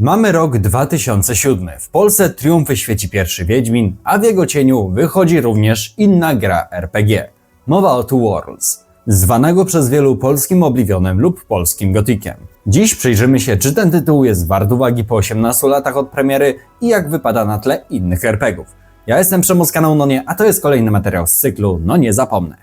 Mamy rok 2007. W Polsce triumfy świeci pierwszy Wiedźmin, a w jego cieniu wychodzi również inna gra RPG. Mowa o Two Worlds, zwanego przez wielu polskim Oblivionem lub polskim Gothiciem. Dziś przyjrzymy się, czy ten tytuł jest wart uwagi po 18 latach od premiery i jak wypada na tle innych RPGów. Ja jestem Przemoc z kanału Nonie, a to jest kolejny materiał z cyklu No Nie Zapomnę.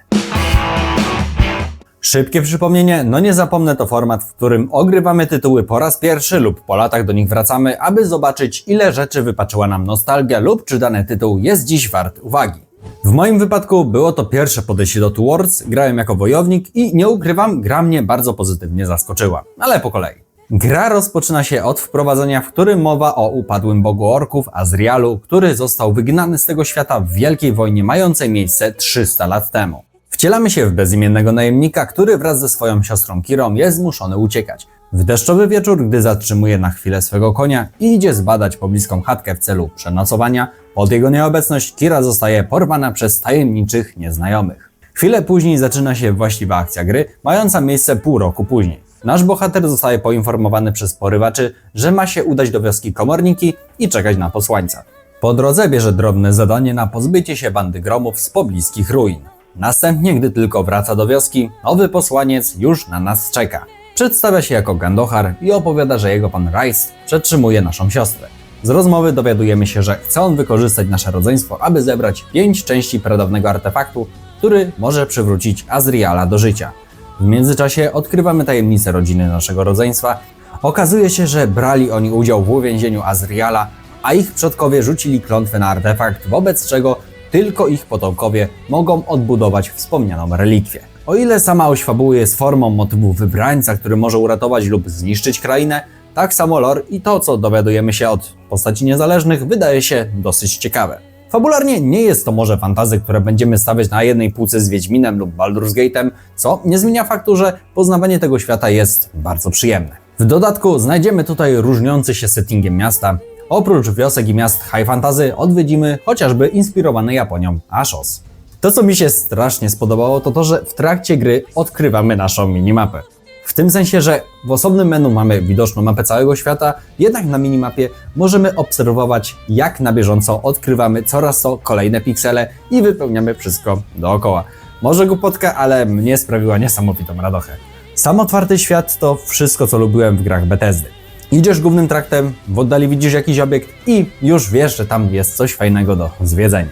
Szybkie przypomnienie, No Nie Zapomnę to format, w którym ogrywamy tytuły po raz pierwszy lub po latach do nich wracamy, aby zobaczyć, ile rzeczy wypaczyła nam nostalgia lub czy dany tytuł jest dziś wart uwagi. W moim wypadku było to pierwsze podejście do Two Worlds, grałem jako wojownik i nie ukrywam, gra mnie bardzo pozytywnie zaskoczyła, ale po kolei. Gra rozpoczyna się od wprowadzenia, w którym mowa o upadłym bogu orków Azrialu, który został wygnany z tego świata w wielkiej wojnie mającej miejsce 300 lat temu. Wcielamy się w bezimiennego najemnika, który wraz ze swoją siostrą Kirą jest zmuszony uciekać. W deszczowy wieczór, gdy zatrzymuje na chwilę swego konia i idzie zbadać pobliską chatkę w celu przenocowania, pod jego nieobecność Kira zostaje porwana przez tajemniczych nieznajomych. Chwilę później zaczyna się właściwa akcja gry, mająca miejsce pół roku później. Nasz bohater zostaje poinformowany przez porywaczy, że ma się udać do wioski Komorniki i czekać na posłańca. Po drodze bierze drobne zadanie na pozbycie się bandy gromów z pobliskich ruin. Następnie, gdy tylko wraca do wioski, nowy posłaniec już na nas czeka. Przedstawia się jako Gandohar i opowiada, że jego pan Rajs przetrzymuje naszą siostrę. Z rozmowy dowiadujemy się, że chce on wykorzystać nasze rodzeństwo, aby zebrać 5 części pradawnego artefaktu, który może przywrócić Azriala do życia. W międzyczasie odkrywamy tajemnicę rodziny naszego rodzeństwa. Okazuje się, że brali oni udział w uwięzieniu Azriala, a ich przodkowie rzucili klątwę na artefakt, wobec czego tylko ich potomkowie mogą odbudować wspomnianą relikwię. O ile sama oś fabuły jest formą motywu wybrańca, który może uratować lub zniszczyć krainę, tak samo lore i to, co dowiadujemy się od postaci niezależnych, wydaje się dosyć ciekawe. Fabularnie nie jest to może fantasy, które będziemy stawiać na jednej półce z Wiedźminem lub Baldur's Gate'em, co nie zmienia faktu, że poznawanie tego świata jest bardzo przyjemne. W dodatku znajdziemy tutaj różniący się settingiem miasta. Oprócz wiosek i miast high fantasy odwiedzimy chociażby inspirowany Japonią Ashos. To, co mi się strasznie spodobało, to to, że w trakcie gry odkrywamy naszą minimapę. W tym sensie, że w osobnym menu mamy widoczną mapę całego świata, jednak na minimapie możemy obserwować, jak na bieżąco odkrywamy coraz to kolejne piksele i wypełniamy wszystko dookoła. Może głupotka, ale mnie sprawiła niesamowitą radochę. Sam otwarty świat to wszystko, co lubiłem w grach Bethesdy. Idziesz głównym traktem, w oddali widzisz jakiś obiekt i już wiesz, że tam jest coś fajnego do zwiedzenia.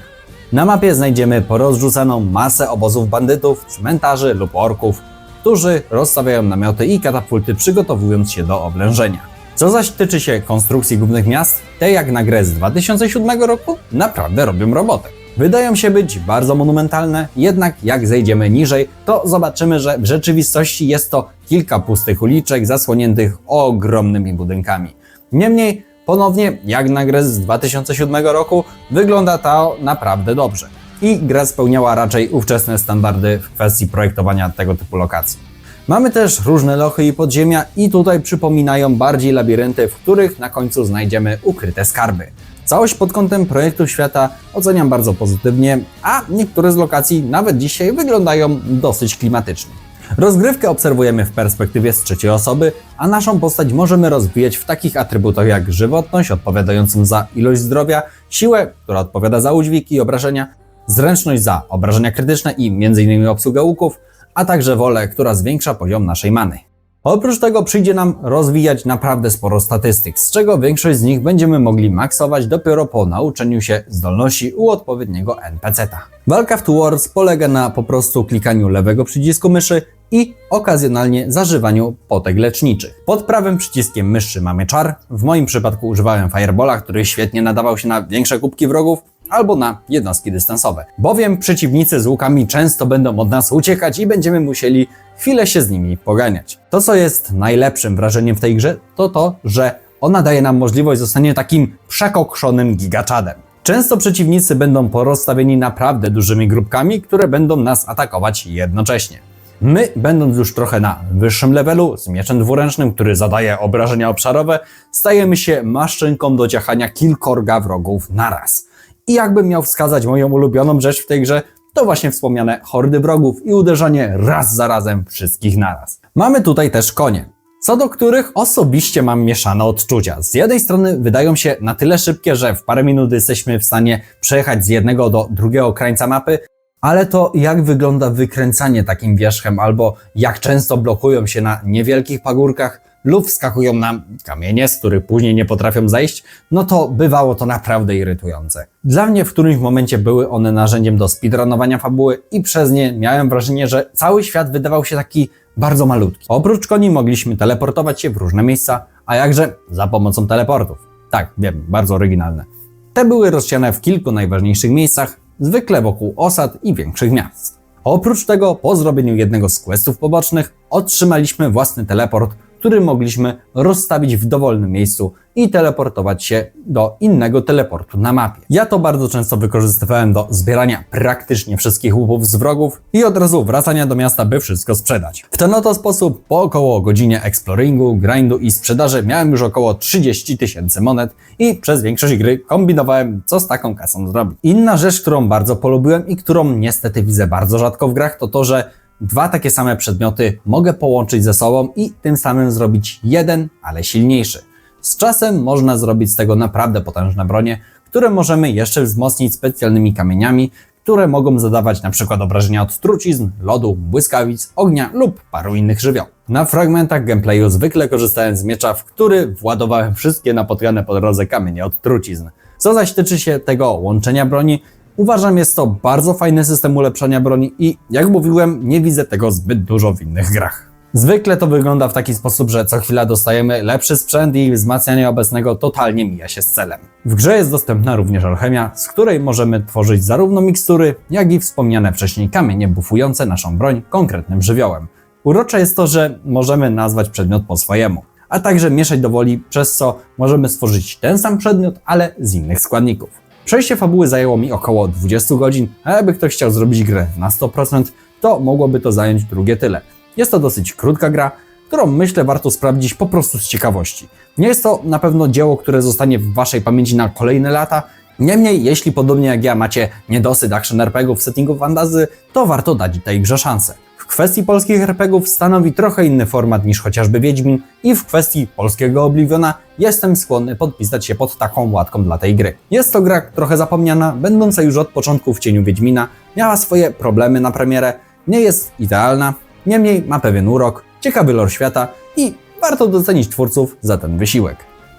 Na mapie znajdziemy porozrzucaną masę obozów bandytów, cmentarzy lub orków, którzy rozstawiają namioty i katapulty, przygotowując się do oblężenia. Co zaś tyczy się konstrukcji głównych miast, te jak na grę z 2007 roku naprawdę robią robotę. Wydają się być bardzo monumentalne, jednak jak zejdziemy niżej, to zobaczymy, że w rzeczywistości jest to kilka pustych uliczek zasłoniętych ogromnymi budynkami. Niemniej, ponownie, jak na grę z 2007 roku, wygląda to naprawdę dobrze. I gra spełniała raczej ówczesne standardy w kwestii projektowania tego typu lokacji. Mamy też różne lochy i podziemia i tutaj przypominają bardziej labirynty, w których na końcu znajdziemy ukryte skarby. Całość pod kątem projektu świata oceniam bardzo pozytywnie, a niektóre z lokacji nawet dzisiaj wyglądają dosyć klimatycznie. Rozgrywkę obserwujemy w perspektywie z trzeciej osoby, a naszą postać możemy rozwijać w takich atrybutach jak żywotność odpowiadającą za ilość zdrowia, siłę, która odpowiada za udźwig i obrażenia, zręczność za obrażenia krytyczne i m.in. obsługę łuków, a także wolę, która zwiększa poziom naszej many. Oprócz tego przyjdzie nam rozwijać naprawdę sporo statystyk, z czego większość z nich będziemy mogli maksować dopiero po nauczeniu się zdolności u odpowiedniego NPC-ta. Walka w Two Worlds polega na po prostu klikaniu lewego przycisku myszy i okazjonalnie zażywaniu potek leczniczych. Pod prawym przyciskiem myszy mamy czar, w moim przypadku używałem Firebola, który świetnie nadawał się na większe kubki wrogów, albo na jednostki dystansowe, bowiem przeciwnicy z łukami często będą od nas uciekać i będziemy musieli chwilę się z nimi poganiać. To, co jest najlepszym wrażeniem w tej grze, to to, że ona daje nam możliwość zostania takim przekokszonym gigaczadem. Często przeciwnicy będą porozstawieni naprawdę dużymi grupkami, które będą nas atakować jednocześnie. My, będąc już trochę na wyższym levelu, z mieczem dwuręcznym, który zadaje obrażenia obszarowe, stajemy się maszynką do ciachania kilkorga wrogów naraz. I jakbym miał wskazać moją ulubioną rzecz w tej grze, to właśnie wspomniane hordy wrogów i uderzanie raz za razem wszystkich naraz. Mamy tutaj też konie. co do których osobiście mam mieszane odczucia. Z jednej strony wydają się na tyle szybkie, że w parę minut jesteśmy w stanie przejechać z jednego do drugiego krańca mapy, ale to jak wygląda wykręcanie takim wierzchem albo jak często blokują się na niewielkich pagórkach lub wskakują na kamienie, z których później nie potrafią zejść, no to bywało to naprawdę irytujące. Dla mnie w którymś momencie były one narzędziem do speedrunowania fabuły i przez nie miałem wrażenie, że cały świat wydawał się taki bardzo malutki. Oprócz koni mogliśmy teleportować się w różne miejsca, a jakże za pomocą teleportów. Tak, wiem, bardzo oryginalne. Te były rozsiane w kilku najważniejszych miejscach, zwykle wokół osad i większych miast. Oprócz tego, po zrobieniu jednego z questów pobocznych, otrzymaliśmy własny teleport, który mogliśmy rozstawić w dowolnym miejscu i teleportować się do innego teleportu na mapie. Ja to bardzo często wykorzystywałem do zbierania praktycznie wszystkich łupów z wrogów i od razu wracania do miasta, by wszystko sprzedać. W ten oto sposób po około godzinie exploringu, grindu i sprzedaży miałem już około 30 000 monet i przez większość gry kombinowałem, co z taką kasą zrobić. Inna rzecz, którą bardzo polubiłem i którą niestety widzę bardzo rzadko w grach, to to, że dwa takie same przedmioty mogę połączyć ze sobą i tym samym zrobić jeden, ale silniejszy. Z czasem można zrobić z tego naprawdę potężne bronie, które możemy jeszcze wzmocnić specjalnymi kamieniami, które mogą zadawać np. obrażenia od trucizn, lodu, błyskawic, ognia lub paru innych żywiołów. Na fragmentach gameplayu zwykle korzystałem z miecza, w który władowałem wszystkie napotkane po drodze kamienie od trucizn. Co zaś tyczy się tego łączenia broni, uważam, jest to bardzo fajny system ulepszania broni i, jak mówiłem, nie widzę tego zbyt dużo w innych grach. Zwykle to wygląda w taki sposób, że co chwila dostajemy lepszy sprzęt i wzmacnianie obecnego totalnie mija się z celem. W grze jest dostępna również alchemia, z której możemy tworzyć zarówno mikstury, jak i wspomniane wcześniej kamienie bufujące naszą broń konkretnym żywiołem. Urocze jest to, że możemy nazwać przedmiot po swojemu, a także mieszać do woli, przez co możemy stworzyć ten sam przedmiot, ale z innych składników. Przejście fabuły zajęło mi około 20 godzin, a jakby ktoś chciał zrobić grę na 100%, to mogłoby to zająć drugie tyle. Jest to dosyć krótka gra, którą myślę warto sprawdzić po prostu z ciekawości. Nie jest to na pewno dzieło, które zostanie w waszej pamięci na kolejne lata, niemniej jeśli podobnie jak ja macie niedosyt action RPGów w settingu fantasy, to warto dać tej grze szansę. W kwestii polskich RPGów stanowi trochę inny format niż chociażby Wiedźmin i w kwestii polskiego Obliviona jestem skłonny podpisać się pod taką łatką dla tej gry. Jest to gra trochę zapomniana, będąca już od początku w cieniu Wiedźmina, miała swoje problemy na premierę, nie jest idealna, niemniej ma pewien urok, ciekawy lore świata i warto docenić twórców za ten wysiłek.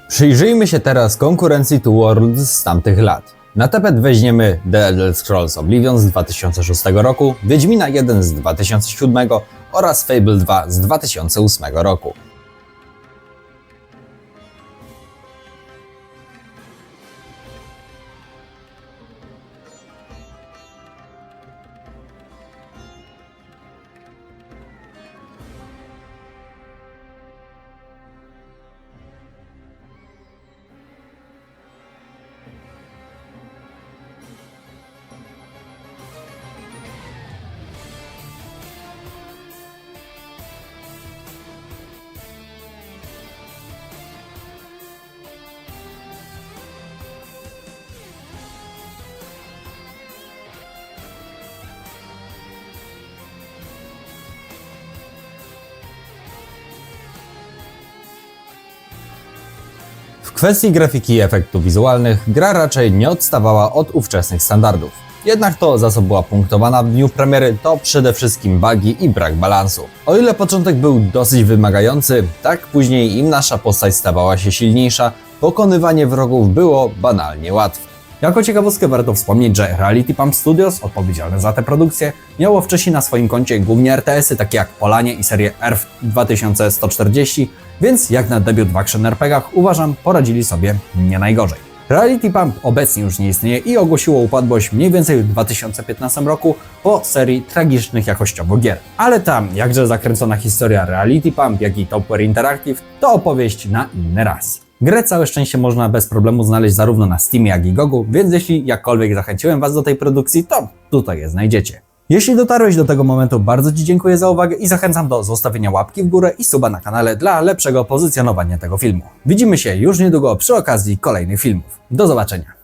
Przyjrzyjmy się teraz konkurencji Two Worlds z tamtych lat. Na tapet weźmiemy The Elder Scrolls Oblivion z 2006 roku, Wiedźmina 1 z 2007 oraz Fable 2 z 2008 roku. W kwestii grafiki i efektów wizualnych gra raczej nie odstawała od ówczesnych standardów. Jednak to, za co była punktowana w dniu premiery, to przede wszystkim bugi i brak balansu. O ile początek był dosyć wymagający, tak później im nasza postać stawała się silniejsza, pokonywanie wrogów było banalnie łatwe. Jako ciekawostkę warto wspomnieć, że Reality Pump Studios, odpowiedzialne za tę produkcję, miało wcześniej na swoim koncie głównie RTS-y takie jak Polanie i serię ERF 2140, więc jak na debiut w action RPGach uważam, poradzili sobie nie najgorzej. Reality Pump obecnie już nie istnieje i ogłosiło upadłość mniej więcej w 2015 roku po serii tragicznych jakościowo gier. Ale ta jakże zakręcona historia Reality Pump, jak i Topware Interactive to opowieść na inny raz. Grę całe szczęście można bez problemu znaleźć zarówno na Steamie, jak i GOG-u, więc jeśli jakkolwiek zachęciłem Was do tej produkcji, to tutaj je znajdziecie. Jeśli dotarłeś do tego momentu, bardzo Ci dziękuję za uwagę i zachęcam do zostawienia łapki w górę i suba na kanale dla lepszego pozycjonowania tego filmu. Widzimy się już niedługo przy okazji kolejnych filmów. Do zobaczenia!